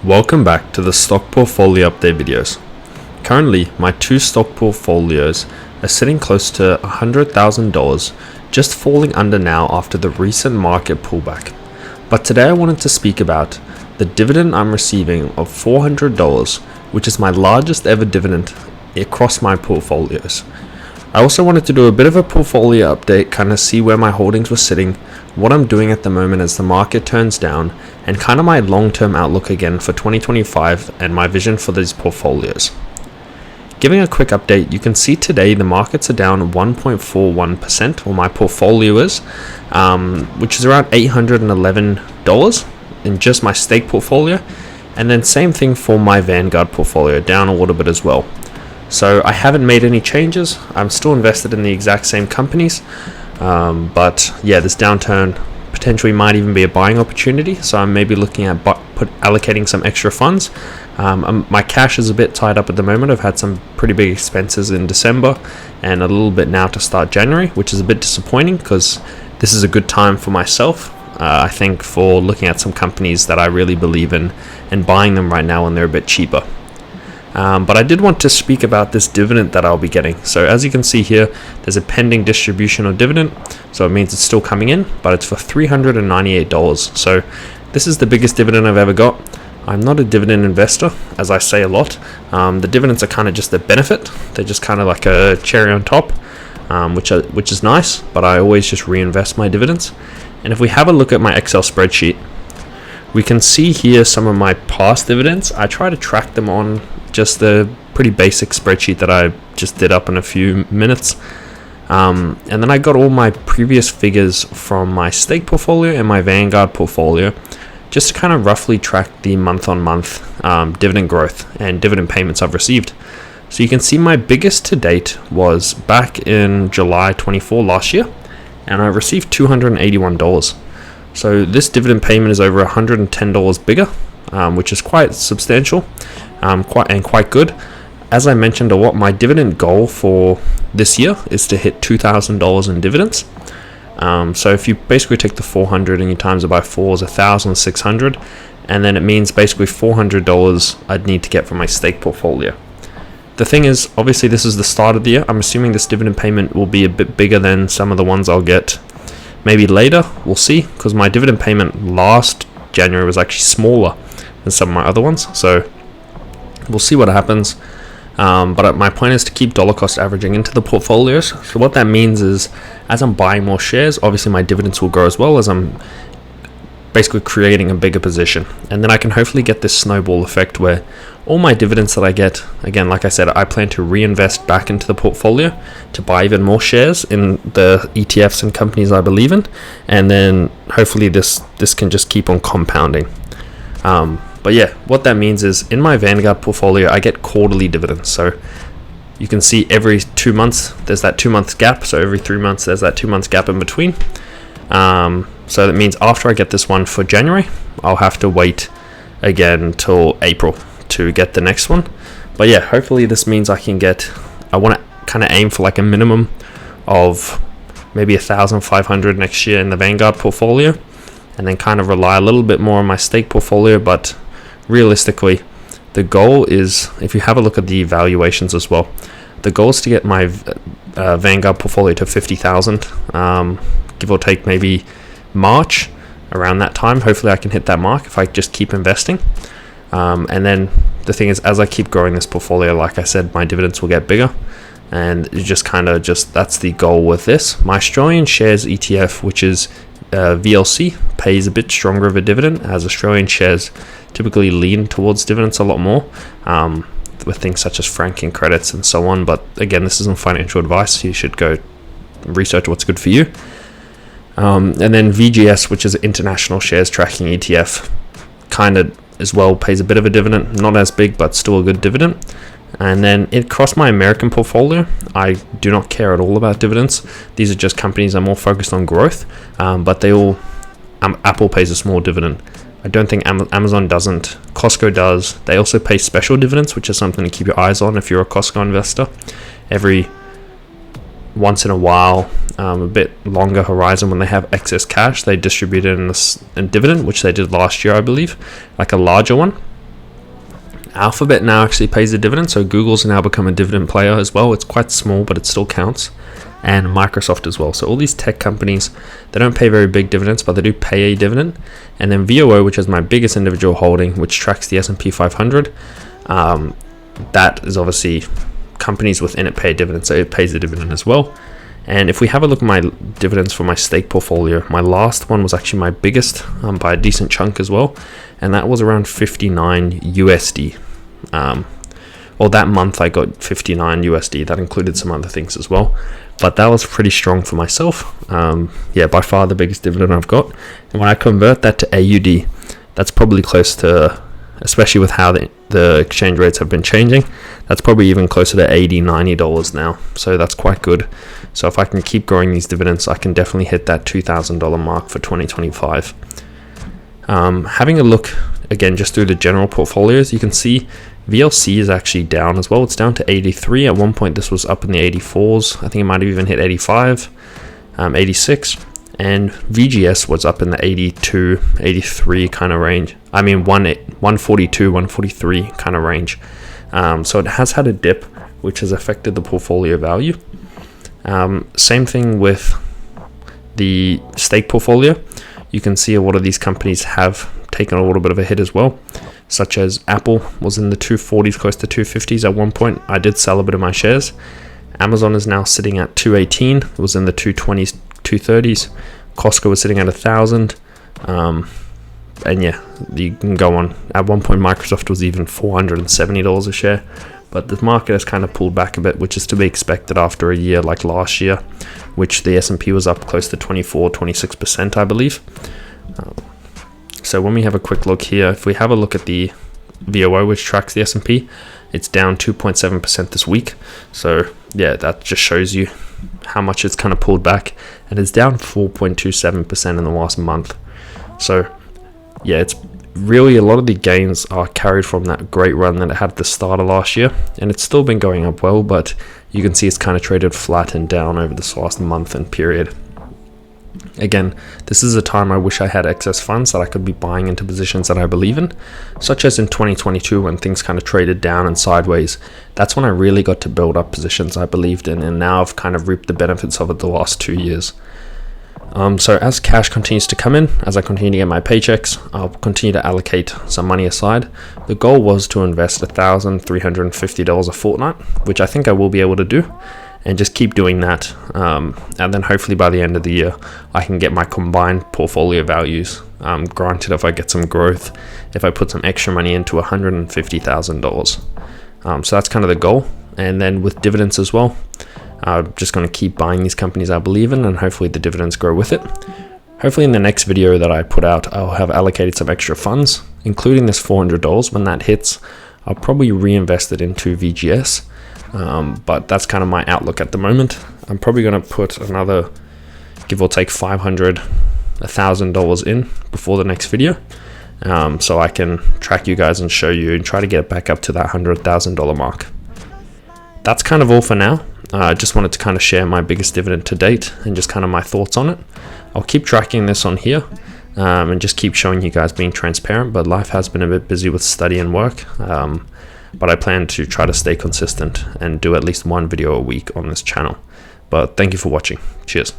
Welcome back to the stock portfolio update videos. Currently, my two stock portfolios are sitting close to $100,000, just falling under now after the recent market pullback. But today I wanted to speak about the dividend I'm receiving of $400, which is my largest ever dividend across my portfolios. I also wanted to do a bit of a portfolio update, kind of see where my holdings were sitting, what I'm doing at the moment as the market turns down, and kind of my long-term outlook again for 2025 and my vision for these portfolios. Giving a quick update, you can see today the markets are down 1.41%, or my portfolio is, which is around $811 in just my stake portfolio, and then same thing for my Vanguard portfolio, down a little bit as well. So I haven't made any changes. I'm still invested in the exact same companies, but yeah, this downturn potentially might even be a buying opportunity. So I'm maybe looking at allocating some extra funds. My cash is a bit tied up at the moment. I've had some pretty big expenses in December and a little bit now to start January, which is a bit disappointing because this is a good time for myself. I think for looking at some companies that I really believe in and buying them right now when they're a bit cheaper. But I did want to speak about this dividend that I'll be getting. So as you can see here, there's a pending distribution of dividend. So it means it's still coming in, but it's for $398. So this is the biggest dividend I've ever got. I'm not a dividend investor, as I say a lot. The dividends are kind of just a benefit. They're just kind of like a cherry on top, which is nice, but I always just reinvest my dividends. And if we have a look at my Excel spreadsheet, we can see here some of my past dividends. I try to track them on just the pretty basic spreadsheet that I just did up in a few minutes. And then I got all my previous figures from my stake portfolio and my Vanguard portfolio, just to kind of roughly track the month-on-month dividend growth and dividend payments I've received. So you can see my biggest to date was back in July 24 last year, and I received $281. So this dividend payment is over $110 bigger, which is quite substantial, quite good. As I mentioned a lot, my dividend goal for this year is to hit $2,000 in dividends. So if you basically take the 400 and you times it by 4 is 1,600, and then it means basically $400 I'd need to get from my stake portfolio. The thing is, obviously this is the start of the year. I'm assuming this dividend payment will be a bit bigger than some of the ones I'll get maybe later. We'll see, because my dividend payment last January was actually smaller than some of my other ones. So we'll see what happens. But my point is to keep dollar cost averaging into the portfolios. So what that means is, as I'm buying more shares, obviously my dividends will grow as well, as I'm basically creating a bigger position. And then I can hopefully get this snowball effect where all my dividends that I get, again, like I said, I plan to reinvest back into the portfolio to buy even more shares in the ETFs and companies I believe in. And then hopefully this can just keep on compounding. But yeah, what that means is in my Vanguard portfolio, I get quarterly dividends. So you can see every 2 months, there's that 2 month gap. So every 3 months, there's that 2 months gap in between. So that means after I get this one for January, I'll have to wait again till April to get the next one. But yeah, hopefully this means I want to kind of aim for like a minimum of maybe 1,500 next year in the Vanguard portfolio, and then kind of rely a little bit more on my stake portfolio. But realistically, the goal is, if you have a look at the valuations as well, the goal is to get my Vanguard portfolio to 50,000, give or take maybe March, around that time. Hopefully I can hit that mark if I just keep investing. And then the thing is, as I keep growing this portfolio, like I said, my dividends will get bigger, and it just that's the goal with this. My Australian shares ETF, which is VLC, pays a bit stronger of a dividend, as Australian shares typically lean towards dividends a lot more, with things such as franking credits and so on. But again, this isn't financial advice. You should go research what's good for you. And then VGS, which is International Shares Tracking ETF, kind of as well pays a bit of a dividend, not as big, but still a good dividend. And then across my American portfolio, I do not care at all about dividends. These are just companies I'm more focused on growth, but they all, Apple pays a small dividend. I don't think Amazon doesn't. Costco does. They also pay special dividends, which is something to keep your eyes on if you're a Costco investor. Every once in a while, a bit longer horizon, when they have excess cash, they distribute it in dividend, which they did last year, I believe, like a larger one. Alphabet now actually pays a dividend, so Google's now become a dividend player as well. It's quite small, but it still counts. And Microsoft as well. So all these tech companies, they don't pay very big dividends, but they do pay a dividend. And then VOO, which is my biggest individual holding, which tracks the S&P 500, that is obviously companies within it pay a dividend, so it pays a dividend as well. And if we have a look at my dividends for my stake portfolio, my last one was actually my biggest by a decent chunk as well, and that was around 59 USD. Well, that month I got 59 USD. That included some other things as well, but that was pretty strong for myself. Yeah, by far the biggest dividend I've got. And when I convert that to AUD, that's probably close to, especially with how the exchange rates have been changing, that's probably even closer to $80-90 now. So that's quite good. So if I can keep growing these dividends, I can definitely hit that $2,000 mark for 2025. Having a look again just through the general portfolios, you can see VLC is actually down as well. It's down to 83. At one point this was up in the 84s. I think it might have even hit 85, 86. And VGS was up in the 82, 83 kind of range. I mean 142, 143 kind of range. So it has had a dip, which has affected the portfolio value. Same thing with the stake portfolio. You can see a lot of these companies have taken a little bit of a hit as well, such as Apple was in the 240s, close to 250s at one point. I did sell a bit of my shares. Amazon is now sitting at 218. It was in the 220s, 230s. Costco was sitting at 1,000. And yeah, you can go on. At one point, Microsoft was even $470 a share. But the market has kind of pulled back a bit, which is to be expected after a year like last year, which the S&P was up close to 26%, I believe. So when we have a quick look here, if we have a look at the VOO, which tracks the S&P, it's down 2.7% this week. So yeah, that just shows you how much it's kind of pulled back, and it's down 4.27% in the last month. So yeah, it's really, a lot of the gains are carried from that great run that it had at the start of last year, and it's still been going up well, but you can see it's kind of traded flat and down over this last month and period. Again, this is a time I wish I had excess funds that I could be buying into positions that I believe in, such as in 2022 when things kind of traded down and sideways. That's when I really got to build up positions I believed in, and now I've kind of reaped the benefits of it the last 2 years. So as cash continues to come in, as I continue to get my paychecks, I'll continue to allocate some money aside. The goal was to invest $1,350 a fortnight, which I think I will be able to do, and just keep doing that. And then hopefully by the end of the year, I can get my combined portfolio values. Granted, if I get some growth, if I put some extra money into $150,000. So that's kind of the goal. And then with dividends as well, I'm just going to keep buying these companies I believe in, and hopefully the dividends grow with it. Hopefully in the next video that I put out, I'll have allocated some extra funds, including this $400. When that hits, I'll probably reinvest it into VGS. But that's kind of my outlook at the moment. I'm probably going to put another, give or take $500, $1,000 in before the next video. So I can track you guys and show you and try to get back up to that $100,000 mark. That's kind of all for now. I just wanted to kind of share my biggest dividend to date and just kind of my thoughts on it. I'll keep tracking this on here and just keep showing you guys being transparent, but life has been a bit busy with study and work. But I plan to try to stay consistent and do at least one video a week on this channel. But thank you for watching. Cheers.